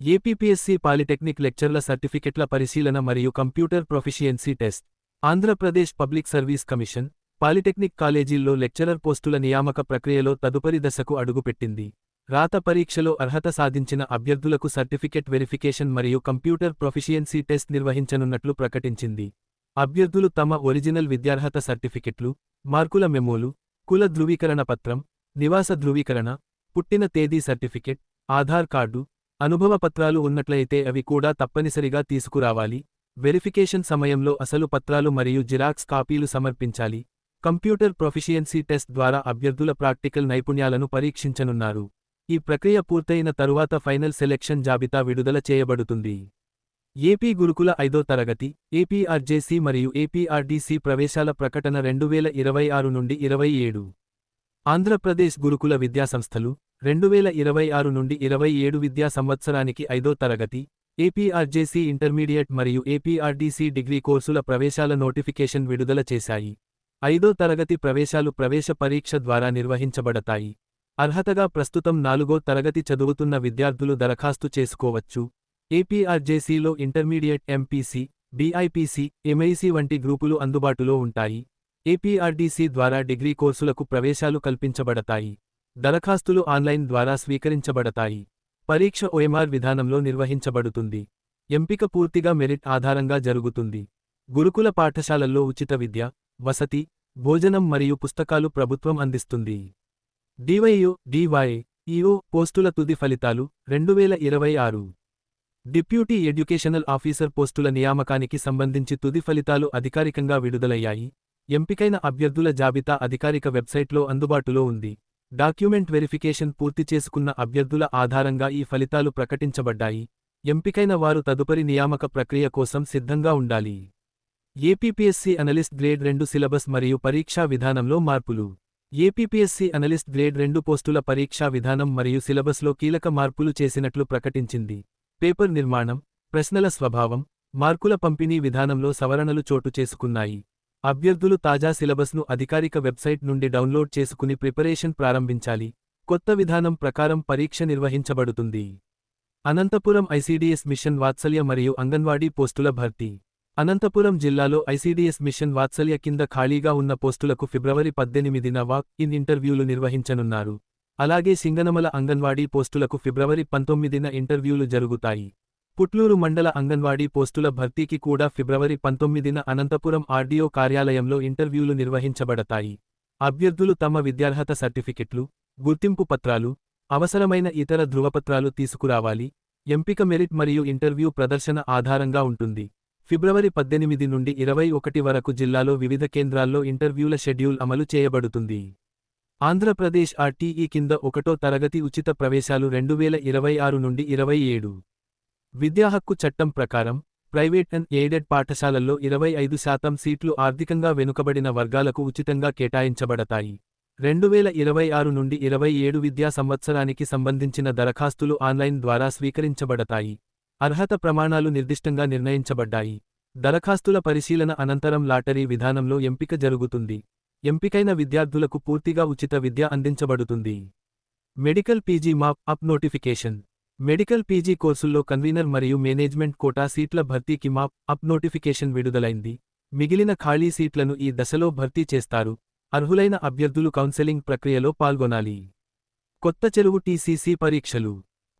APPSC polytechnic లెక్చర్ల సర్టిఫికెట్ల పరిశీలన మరియు computer proficiency test. Andhra Pradesh public service commission polytechnic కాలేజీల్లో లెక్చరర్ పోస్టుల నియామక ప్రక్రియలో తదుపరి దశకు అడుగుపెట్టింది. రాత పరీక్షలో అర్హత సాధించిన అభ్యర్థులకు సర్టిఫికెట్ వెరిఫికేషన్ మరియు కంప్యూటర్ ప్రొఫిషియన్సీ టెస్ట్ నిర్వహించనున్నట్లు ప్రకటించింది. అభ్యర్థులు తమ ఒరిజినల్ విద్యార్హత సర్టిఫికెట్లు, మార్కుల మెమోలు, కుల ధృవీకరణ పత్రం, నివాస ధృవీకరణ, పుట్టిన తేదీ సర్టిఫికెట్, ఆధార్ కార్డు, అనుభవ పత్రాలు ఉన్నట్లయితే అవి కూడా తప్పనిసరిగా తీసుకురావాలి. వెరిఫికేషన్ సమయంలో అసలు పత్రాలు మరియు జిరాక్స్ కాపీలు సమర్పించాలి. కంప్యూటర్ ప్రొఫిషియన్సీ టెస్ట్ ద్వారా అభ్యర్థుల ప్రాక్టికల్ నైపుణ్యాలను పరీక్షించనున్నారు. ఈ ప్రక్రియ పూర్తయిన తరువాత ఫైనల్ సెలెక్షన్ జాబితా విడుదల చేయబడుతుంది. ఏపీ గురుకుల 5వ తరగతి, ఏపీఆర్జేసీ మరియు ఏపీఆర్డీసీ ప్రవేశాల ప్రకటన 2026 నుండి 27. ఆంధ్రప్రదేశ్ గురుకుల విద్యాసంస్థలు 2026 నుండి 27 విద్యా సంవత్సరానికి 5వ తరగతి, ఏపీఆర్జేసీ ఇంటర్మీడియట్ మరియు ఏపీఆర్డీసీ డిగ్రీ కోర్సుల ప్రవేశాల నోటిఫికేషన్ విడుదల చేశాయి. 5వ తరగతి ప్రవేశాలు ప్రవేశ పరీక్ష ద్వారా నిర్వహించబడతాయి. అర్హతగా ప్రస్తుతం 4వ తరగతి చదువుతున్న విద్యార్థులు దరఖాస్తు చేసుకోవచ్చు. ఏపీఆర్జేసీలో ఇంటర్మీడియట్ ఎంపీసీ, బీఐపీసీ, ఎంఐసీ వంటి గ్రూపులు అందుబాటులో ఉంటాయి. ఏపీఆర్డీసీ ద్వారా డిగ్రీ కోర్సులకు ప్రవేశాలు కల్పించబడతాయి. దరఖాస్తులు ఆన్లైన్ ద్వారా స్వీకరించబడతాయి. పరీక్ష ఓఎంఆర్ విధానంలో నిర్వహించబడుతుంది. ఎంపిక పూర్తిగా మెరిట్ ఆధారంగా జరుగుతుంది. గురుకుల పాఠశాలల్లో ఉచిత విద్య, వసతి, భోజనం మరియు పుస్తకాలు ప్రభుత్వం అందిస్తుంది. డివైఓ, డివైఈఓ పోస్టుల తుది ఫలితాలు 2026. డిప్యూటీ ఎడ్యుకేషనల్ ఆఫీసర్ పోస్టుల నియామకానికి సంబంధించి తుది ఫలితాలు అధికారికంగా విడుదలయ్యాయి. ఎంపికైన అభ్యర్థుల జాబితా అధికారిక వెబ్సైట్లో అందుబాటులో ఉంది. డాక్యుమెంట్ వెరిఫికేషన్ పూర్తి చేసుకున్న అభ్యర్థుల ఆధారంగా ఈ ఫలితాలు ప్రకటించబడ్డాయి. ఎంపికైన వారు తదుపరి నియామక ప్రక్రియ కోసం సిద్ధంగా ఉండాలి. ఏపీపీఎస్సీ అనలిస్ట్ గ్రేడ్ 2 సిలబస్ మరియు పరీక్షా విధానంలో మార్పులు. ఏపీపీఎస్సీ అనలిస్ట్ గ్రేడ్ 2 పోస్టుల పరీక్షా విధానం మరియు సిలబస్లో కీలక మార్పులు చేసినట్లు ప్రకటించింది. పేపర్ నిర్మాణం, ప్రశ్నల స్వభావం, మార్కుల పంపిణీ విధానంలో సవరణలు చోటు చేసుకున్నాయి. అభ్యర్థులు తాజా సిలబస్ను అధికారిక వెబ్సైట్ నుండి డౌన్లోడ్ చేసుకుని ప్రిపరేషన్ ప్రారంభించాలి. కొత్త విధానం ప్రకారం పరీక్ష నిర్వహించబడుతుంది. అనంతపురం ఐసీడీఎస్ మిషన్ వాత్సల్య మరియు అంగన్వాడీ పోస్టుల భర్తీ. అనంతపురం జిల్లాలో ఐసీడీఎస్ మిషన్ వాత్సల్య కింద ఖాళీగా ఉన్న పోస్టులకు ఫిబ్రవరి 18న వాక్-ఇన్ ఇంటర్వ్యూలు నిర్వహించనున్నారు. అలాగే సింగనమల అంగన్వాడీ పోస్టులకు ఫిబ్రవరి 19న ఇంటర్వ్యూలు జరుగుతాయి. పుట్లూరు మండల అంగన్వాడీ పోస్టుల భర్తీకి కూడా ఫిబ్రవరి 19న అనంతపురం ఆర్డీఓ కార్యాలయంలో ఇంటర్వ్యూలు నిర్వహించబడతాయి. అభ్యర్థులు తమ విద్యార్హత సర్టిఫికెట్లు, గుర్తింపు పత్రాలు, అవసరమైన ఇతర ధృవపత్రాలు తీసుకురావాలి. ఎంపిక మెరిట్ మరియు ఇంటర్వ్యూ ప్రదర్శన ఆధారంగా ఉంటుంది. ఫిబ్రవరి 18 నుండి 21 వరకు జిల్లాలో వివిధ కేంద్రాల్లో ఇంటర్వ్యూల షెడ్యూల్ అమలు చేయబడుతుంది. ఆంధ్రప్రదేశ్ ఆర్టీఈ కింద 1వ తరగతి ఉచిత ప్రవేశాలు 2026 నుండి 27. విద్యా హక్కు చట్టం ప్రకారం ప్రైవేట్ అండ్ ఎయిడెడ్ పాఠశాలల్లో 25% సీట్లు ఆర్థికంగా వెనుకబడిన వర్గాలకు ఉచితంగా కేటాయించబడతాయి. 2026 నుండి 27 విద్యా సంవత్సరానికి సంబంధించిన దరఖాస్తులు ఆన్లైన్ ద్వారా స్వీకరించబడతాయి. అర్హత ప్రమాణాలు నిర్దిష్టంగా నిర్ణయించబడ్డాయి. దరఖాస్తుల పరిశీలన అనంతరం లాటరీ విధానంలో ఎంపిక జరుగుతుంది. ఎంపికైన విద్యార్థులకు పూర్తిగా ఉచిత విద్య అందించబడుతుంది. Medical PG MOP-up notification. Medical PG కోర్సుల్లో కన్వీనర్ మరియు మేనేజ్మెంట్ కోటా సీట్ల భర్తీకి మాప్-అప్ నోటిఫికేషన్ విడుదలైంది. మిగిలిన ఖాళీ సీట్లను ఈ దశలో భర్తీ చేస్తారు. అర్హులైన అభ్యర్థులు కౌన్సెలింగ్ ప్రక్రియలో పాల్గొనాలి. కొత్త చెరువు టీసీసీ పరీక్షలు.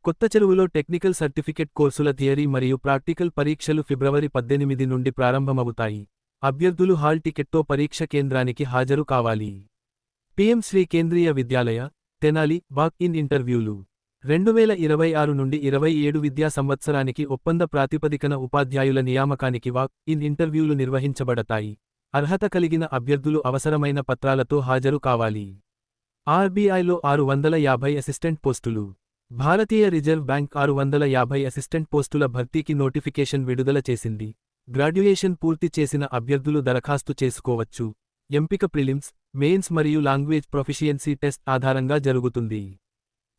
కొత్త చెరువులో టెక్నికల్ సర్టిఫికెట్ కోర్సుల థియరీ మరియు ప్రాక్టికల్ పరీక్షలు ఫిబ్రవరి 18 నుండి ప్రారంభమవుతాయి. అభ్యర్థులు హాల్ టికెట్తో పరీక్ష కేంద్రానికి హాజరు కావాలి. పీఎం శ్రీ కేంద్రీయ విద్యాలయ, తెనాలి వాక్-ఇన్ ఇంటర్వ్యూలు. 2026 నుండి 27 విద్యా సంవత్సరానికి ఒప్పంద ప్రాతిపదికన ఉపాధ్యాయుల నియామకానికి వాక్-ఇన్ ఇంటర్వ్యూలు నిర్వహించబడతాయి. అర్హత కలిగిన అభ్యర్థులు అవసరమైన పత్రాలతో హాజరు కావాలి. ఆర్బీఐలో 650 అసిస్టెంట్ పోస్టులు. భారతీయ రిజర్వ్ బ్యాంక్ 650 అసిస్టెంట్ పోస్టుల భర్తీకి నోటిఫికేషన్ విడుదల చేసింది. గ్రాడ్యుయేషన్ పూర్తి చేసిన అభ్యర్థులు దరఖాస్తు చేసుకోవచ్చు. ఎంపిక ప్రిలిమ్స్, మెయిన్స్ మరియు లాంగ్వేజ్ ప్రొఫిషియన్సీ టెస్ట్ ఆధారంగా జరుగుతుంది.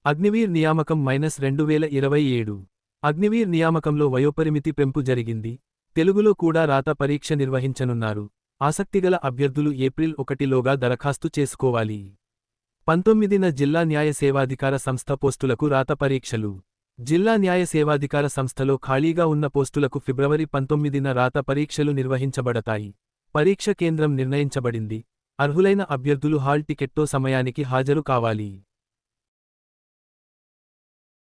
అగ్నివీర్ నియామకం -2027. అగ్నివీర్ నియామకంలో వయోపరిమితి పెంపు జరిగింది. తెలుగులో కూడా రాత పరీక్ష నిర్వహించనున్నారు. ఆసక్తిగల అభ్యర్థులు ఏప్రిల్ 1లోగా దరఖాస్తు చేసుకోవాలి. 19న జిల్లా న్యాయ సేవాధికార సంస్థ పోస్టులకు రాత పరీక్షలు. జిల్లా న్యాయ సేవాధికార సంస్థలో ఖాళీగా ఉన్న పోస్టులకు ఫిబ్రవరి 19న రాత పరీక్షలు నిర్వహించబడతాయి. పరీక్ష కేంద్రం నిర్ణయించబడింది. అర్హులైన అభ్యర్థులు హాల్ టికెట్తో సమయానికి హాజరు కావాలి.